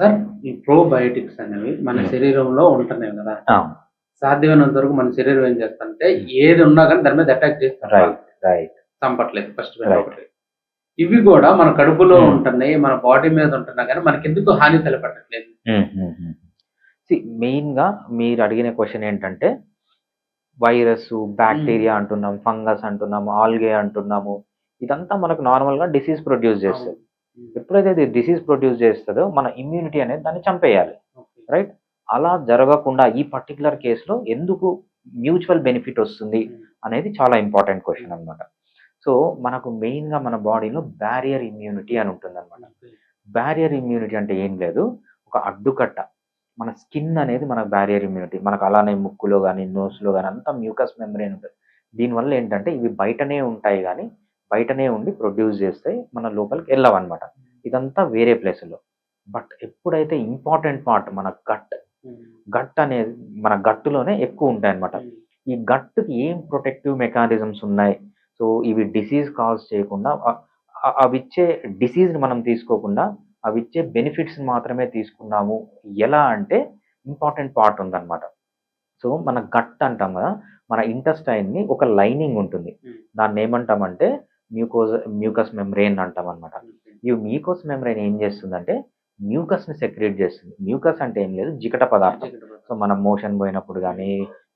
Sir, ఈ probiotics అనేవి మన హ్మ్. శరీరంలో ఉంటున్నాయి గదా! అవును. సాధ్యమైనంత వరకు మన శరీరం ఏం చేస్తంటే, ఏది ఉన్నా గాని దాని మీద అటాక్ చేసి రైట్. రైట్. చంపట్లేదు ఫస్ట్ పాయింట్ రైట్. ఒకటి. ఇవి గూడా మన కడుపులో హ్మ్. ఉంటున్నాయి, మన బాడీ మీద ఉంటున్నా గాని మనకెందుకు హాని తలపెట్టట్లేదు? హ్మ్. హ్మ్. హ్మ్. మెయిన్‌గా మీరడిగిన క్వెషన్ ఏంటంటే, వైరస్సు, హ్మ్. బాక్టీరియా అంటున్నాం, ఫంగస్ అంటున్నాము, ఆల్గే అంటున్నాము. ఇదంతా మనకు నార్మల్‌గా డిసీజ్ ప్రొడ్యూస్ అవును. చేస్తది. హ్మ్. ఎప్పుడైతే ఇది డిసీజ్ ప్రొడ్యూస్ చేస్తదో, మన ఇమ్యూనిటీ అనేది దాన్ని చంపేయాలి. ఓకే. రైట్? అలా జరగకుండా ఈ పర్టిక్యులర్ కేస్‌లో ఎందుకు మ్యూచువల్ బెనిఫిట్ ఒస్తుంది హ్మ్. అనేది చాలా ఇంపార్టెంట్ హ్మ్. క్వెషన్ అన్నమాట. సో, మనకు మెయిన్‌గా మన బాడీలో బ్యారియర్ ఇమ్యూనిటీ అని ఉంటుందన్నమాట. ఓకే. బ్యారియర్ ఇమ్యూనిటీ అంటే ఏం లేదు. ఒక అడ్డుకట్ట. మన స్కిన్ అనేది మనకు బ్యారియర్ ఇమ్యూనిటీ. మనకు అలానే ముక్కులో గాని, నోస్‌లో గాని అంతా మ్యూకస్ మెంబ్రేన్ ఉంటది. దీనివల్ల ఏంటంటే ఇవి బయటనే ఉంటాయి గానీ, బయటనే ఉండి ప్రొడ్యూస్ చేస్తాయి. మన లోపలికి ఎళ్ళవన్నమాట. ఇదంతా వేరే ప్లేసుల్లో. బట్ ఎప్పుడైతే ఇంపార్టెంట్ పార్ట్ మన గట్, హ్మ్. గట్ అనేది మన గట్టులోనే ఎక్కువుంటాయన్నమాట. హ్మ్. ఈ గట్‌కి ఏం ప్రొటెక్టివ్ మెకానిజమ్స్ ఉన్నాయి. సో, ఇవి డిసీజ్ కాజ్ చేయకుండా అవిచ్చే డిసీజ్‌ని మనం తీసుకోకుండా, అవిచ్చే బెనిఫిట్స్‌ని మాత్రమే తీసుకున్నాము. ఎలా అంటే ఇంపార్టెంట్ పార్ట్ ఉందన్నమాట. సో, మన గట్ అంటాం గదా! మన ఇంటెస్టైన్‌ని ఒక లైనింగ్ ఉంటుంది. హ్మ్. దాన్నేమంటామంటే మ్యూకోజ్ మ్యూకస్ మెంబ్రేన్ అంటామనమాట. ఓకే. ఈ మ్యూకస్ మెంబ్రేన్ ఏం చేస్తుందంటే మ్యూకస్‌ని సెక్రీట్ చేస్తుంది. మ్యూకస్ అంటే ఏం లేదు జిగట పదార్థం. జిగట సో, పదార్థం. మనం మోషన్ పోయినప్పుడు గానీ,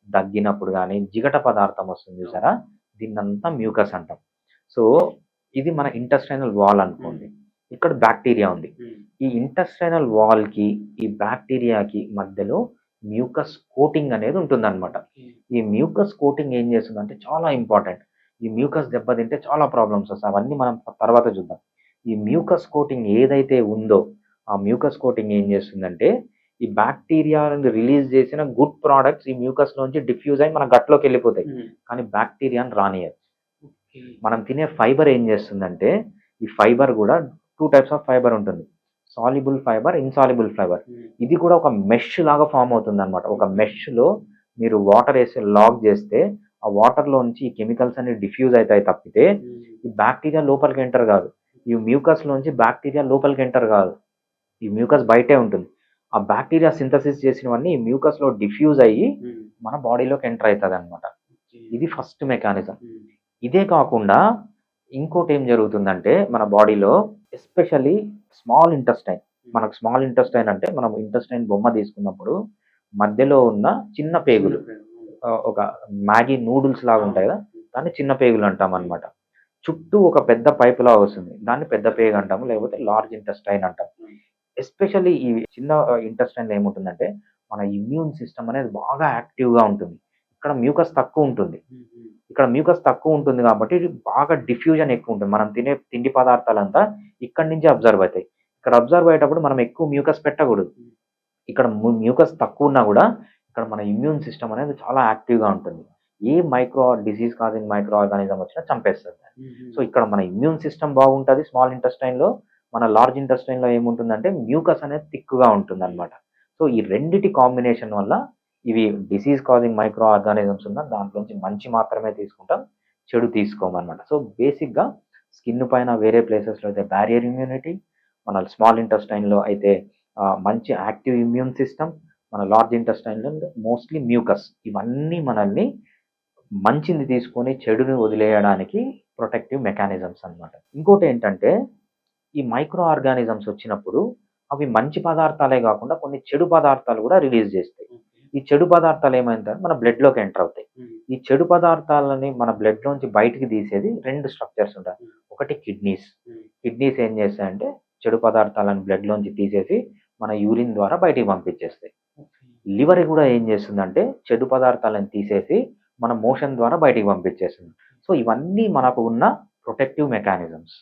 దగ్గినప్పుడు గానీ జిగట పదార్థం వస్తుంది అవును. చూసారా? దీన్నంతా మ్యూకస్ అంటాం. సో, ఇది మన ఇంటెస్టైనల్ వాల్ హ్మ్. అనుకోండి. ఇక్కడ బాక్టీరియా ఉంది. హ్మ్. ఈ ఇంటెస్టైనల్ వాల్‌కి, ఈ బాక్టీరియాకి మధ్యలో మ్యూకస్ కోటింగ్ అనేది ఉంటుందన్నమాట. ఓకే. ఈ మ్యూకస్ కోటింగ్ ఏం చేస్తుందంటే చాలా ఇంపార్టెంట్. ఈ మ్యూకస్ దెబ్బతింటే చాలా ప్రాబ్లమ్స్ వస్తాయి. అవన్నీ మనం తర్వాత చూద్దాం. ఈ మ్యూకస్ కోటింగ్ ఏదైతే ఉందో, ఆ మ్యూకస్ కోటింగ్ ఏం చేస్తుందంటే, ఈ బాక్టీరియాని రిలీజ్ చేసిన గుడ్ ప్రొడక్ట్స్ ఈ మ్యూకస్‌లోంచి డిఫ్యూజ్ అయ్యి మన గట్‌లోకెళ్ళిపోతాయి. హ్మ్. కానీ బాక్టీరియాని రానియదు. ఓకే. మనం తినే ఫైబర్ ఏం చేస్తుందంటే, ఈ ఫైబర్ గూడా 2 టైప్స్ ఆఫ్ ఫైబర్ ఉంటుంది. Soluble fibre, insoluble fibre. హ్మ్. ఇది కూడా ఒక మెష్ లాగా ఫార్మ్ అవుతుందన్నమాట. ఒక మెష్‌లో మీరు వాటర్ ఏసి లాక్ చేస్తే, ఆ వాటర్‌లోంచి ఈ కెమికల్స్ అన్ని డిఫ్యూజ్ అయితాయి తప్పితే, హ్మ్. ఈ బాక్టీరియా లోపలికి ఎంటర్ కాదు. ఈ మ్యూకస్‌లోంచి బాక్టీరియా లోపలికి ఎంటర్ కాదు. ఈ మ్యూకస్ బయటే ఉంటుంది. ఆ బాక్టీరియా సింథసిస్ చేసినవన్నీ ఈ మ్యూకస్‌లో డిఫ్యూజ్ అయ్యి, హ్మ్. మన బాడీలోకి ఎంటర్ అయితదన్నమాట. ఓకే. ఇది ఫస్ట్ మెకానిజం. హ్మ్. ఇదే కాకుండా ఇంకోటేం జరుగుతుందంటే మన బాడీలో ఎస్పెషల్లీ స్మాల్ ఇంటెస్టైన్. మనకు స్మాల్ ఇంటెస్టైన్ అంటే మనం ఇంటెస్టైన్ బొమ్మ తీసుకున్నప్పుడు మధ్యలో ఉన్న చిన్న చిన్న పేగులు ఫ్రేమ్. అవును. ఒక మ్యాగీ నూడిల్స్ లాగా ఉంటాయి అవును. కదా! దాన్ని చిన్న పేగులు అంటామనమాట. చుట్టూ ఒక పెద్ద పైపులా వస్తుంది. దాన్ని పెద్ద పేగు అంటాము. లేకపోతే లార్జ్ ఇంటెస్టైన్ అంటాం. హ్మ్. ఎస్పెషల్లీ ఈ చిన్న ఇంటెస్టైన్‌లో ఏముంటుందంటే మన ఇమ్యూన్ సిస్టమ్ అనేది బాగా యాక్టివ్‌గా ఉంటుంది. ఇక్కడ మ్యూకస్ తక్కువుంటుంది. హ్మ్. హ్మ్. ఇక్కడ మ్యూకస్ తక్కువుంటుంది కాబట్టి ఇది బాగా డిఫ్యూజన్ ఎక్కువుంటుంది. మనం తినే తిండి పదార్థాలంతా ఇక్కడి నుంచే అబ్జర్వ్ అయితాయి. ఇక్కడ అబ్జర్వ్ అయ్యేటప్పుడు మనం ఎక్కువ మ్యూకస్ పెట్టకూడదు. హ్మ్. ఇక్కడ మ్యూకస్ తక్కువున్నా గూడా ఇక్కడ మన ఇమ్యూన్ సిస్టమ్ అనేది చాలా యాక్టివ్‌గా ఉంటుంది. ఏ డిసీజ్ కాజింగ్ మైక్రో ఆర్గానిజం వచ్చినా చంపేస్తది దాన్ని. హుహు. సో, ఇక్కడ మన ఇమ్యూన్ సిస్టమ్ బాగుంటది స్మాల్ ఇంటెస్టైన్‌లో. మన లార్జ్ ఇంటెస్టైన్‌లో ఏముంటుందంటే మ్యూకస్ అనేది థిక్‌గా ఉంటుందన్నమాట. సో, ఈ రెండిటి కాంబినేషన్ వల్ల ఇవి డిసీజ్ కాజింగ్ మైక్రో ఆర్గానిజమ్స్ ఉన్న దాంట్లోంచి మంచి మాత్రమే తీసుకుంటాం. చెడు తీసుకోమన్నమాట. సో, బేసిక్‌గా స్కిన్ పైన వేరే ప్లేసెస్‌లో అయితే బ్యారియర్ ఇమ్యూనిటీ, మన స్మాల్ ఇంటెస్టైన్‌లో అయితే మంచి యాక్టివ్ ఇమ్యూన్ సిస్టమ్, మన లార్జ్ ఇంటెస్టైన్‌లో మోస్ట్‌లీ మ్యూకస్. ఇవన్నీ మనల్ని మంచిని తీసుకొని చెడుని వదిలేయడానికి ప్రొటెక్టివ్ మెకానిజమ్స్ అన్నమాట. ఇంకోటేంటంటే ఈ మైక్రో ఆర్గానిజమ్స్ వచ్చినప్పుడు అవి మంచి పదార్థాలే గాకుండా కొన్ని చెడు పదార్థాలు గూడా రిలీజ్ జేస్తాయి. ఓకే. ఈ చెడు పదార్థాలు ఏమైందంటే మన బ్లడ్‌లోకి ఎంటర్ అవుతాయి. హ్మ్. ఈ చెడు పదార్థాలని మన బ్లడ్‌లోంచి బయటికి తీసేది 2 స్ట్రక్చర్స్ ఉంటాయి. హ్మ్. ఒకటి కిడ్నీస్. హ్మ్. కిడ్నీస్ ఏం చేస్తాయంటే చెడు పదార్థాలను బ్లడ్‌లోంచి తీసేసి మన యూరిన్ ద్వారా బయటికి పంపించేస్తాయి. ఓకే. లివర్ గూడా ఏం చేస్తుందంటే చెడు పదార్థాలను తీసేసి మన మోషన్ ద్వారా బయటికి పంపించేస్తుంది. సో, ఇవన్నీ మనకు ఉన్న ప్రొటెక్టివ్ మెకానిజమ్స్.